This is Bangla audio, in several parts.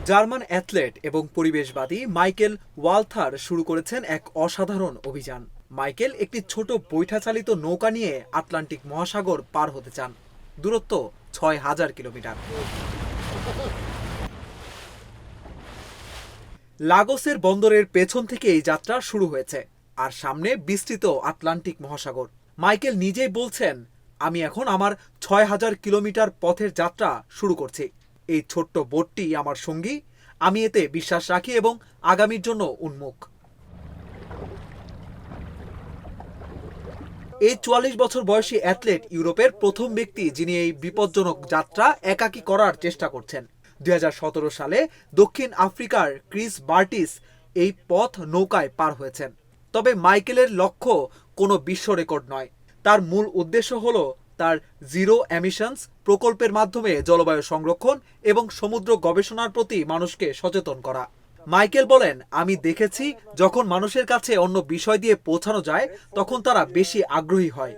জার্মান অ্যাথলেট এবং পরিবেশবাদী মাইকেল ওয়ালথার শুরু করেছেন এক অসাধারণ অভিযান। মাইকেল একটি ছোট বৈঠা চালিত নৌকা নিয়ে আটলান্টিক মহাসাগর পার হতে চান। দূরত্ব ৬,০০০ কিলোমিটার। লাগোসের বন্দরের পেছন থেকে এই যাত্রা শুরু হয়েছে, আর সামনে বিস্তৃত আটলান্টিক মহাসাগর। মাইকেল নিজেই বলছেন, আমি এখন আমার ৬,০০০ কিলোমিটার পথের যাত্রা শুরু করছি। এই ছোট্ট বোটটি আমার সঙ্গী, আমি এতে বিশ্বাস রাখি এবং আগামীর জন্য উন্মুখ। এই ৪৪ বছর বয়সী অ্যাথলেট ইউরোপের প্রথম ব্যক্তি যিনি এই বিপজ্জনক যাত্রা একাকী করার চেষ্টা করছেন। ২০১৭ সালে দক্ষিণ আফ্রিকার ক্রিস বার্টিস এই পথ নৌকায় পার হয়েছেন। তবে মাইকেলের লক্ষ্য কোনো বিশ্ব রেকর্ড নয়। তার মূল উদ্দেশ্য হল তার জিরো এমিশনস প্রকল্পের মাধ্যমে জলবায়ু সংরক্ষণ এবং সমুদ্র গবেষণার প্রতি মানুষকে সচেতন করা। মাইকেল বলেন, আমি দেখেছি যখন মানুষের কাছে অন্য বিষয় দিয়ে পৌঁছানো যায় তখন তারা বেশি আগ্রহী হয়।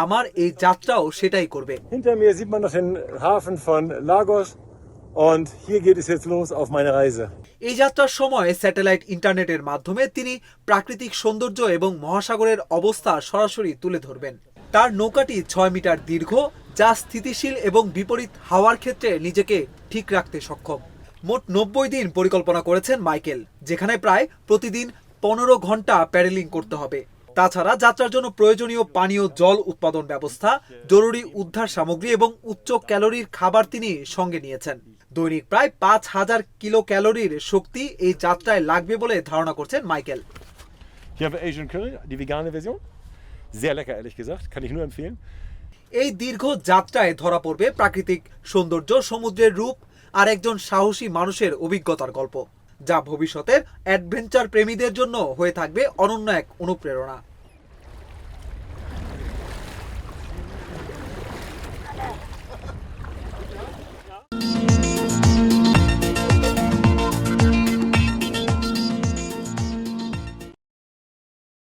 আমার এই যাত্রাও সেটাই করবে। Hinter mir sieht man noch den Hafen von Lagos und hier geht es jetzt los auf meine Reise. এই যাত্রার সময় স্যাটেলাইট ইন্টারনেটের মাধ্যমে তিনি প্রাকৃতিক সৌন্দর্য এবং মহাসাগরের অবস্থা সরাসরি তুলে ধরবেন। তার নৌকাটি ৬ মিটার দীর্ঘ, যা স্থিতিশীল এবং বিপরীত হাওয়ার ক্ষেত্রে নিজেকে ঠিক রাখতে সক্ষম। মোট ৯০ দিন পরিকল্পনা করেছেন মাইকেল, যেখানে প্রায় প্রতিদিন ১৫ ঘন্টা প্যাডেলিং করতে হবে। তাছাড়া যাত্রার জন্য প্রয়োজনীয় পানীয় জল উৎপাদন ব্যবস্থা, জরুরি উদ্ধার সামগ্রী এবং উচ্চ ক্যালোরির খাবার তিনি সঙ্গে নিয়েছেন। দৈনিক প্রায় ৫,০০০ কিলো ক্যালোরির শক্তি এই যাত্রায় লাগবে বলে ধারণা করছেন Michael. Hier haben wir Asian Curry, die vegane Version. Sehr lecker, ehrlich gesagt. Kann ich nur empfehlen. এই দীর্ঘ যাত্রায় ধরা পড়বে প্রাকৃতিক সৌন্দর্য, সমুদ্রের রূপ আর একজন সাহসী মানুষের অভিজ্ঞতার গল্প, যা ভবিষ্যতের অ্যাডভেঞ্চার প্রেমীদের জন্য হয়ে থাকবে অনন্য এক অনুপ্রেরণা।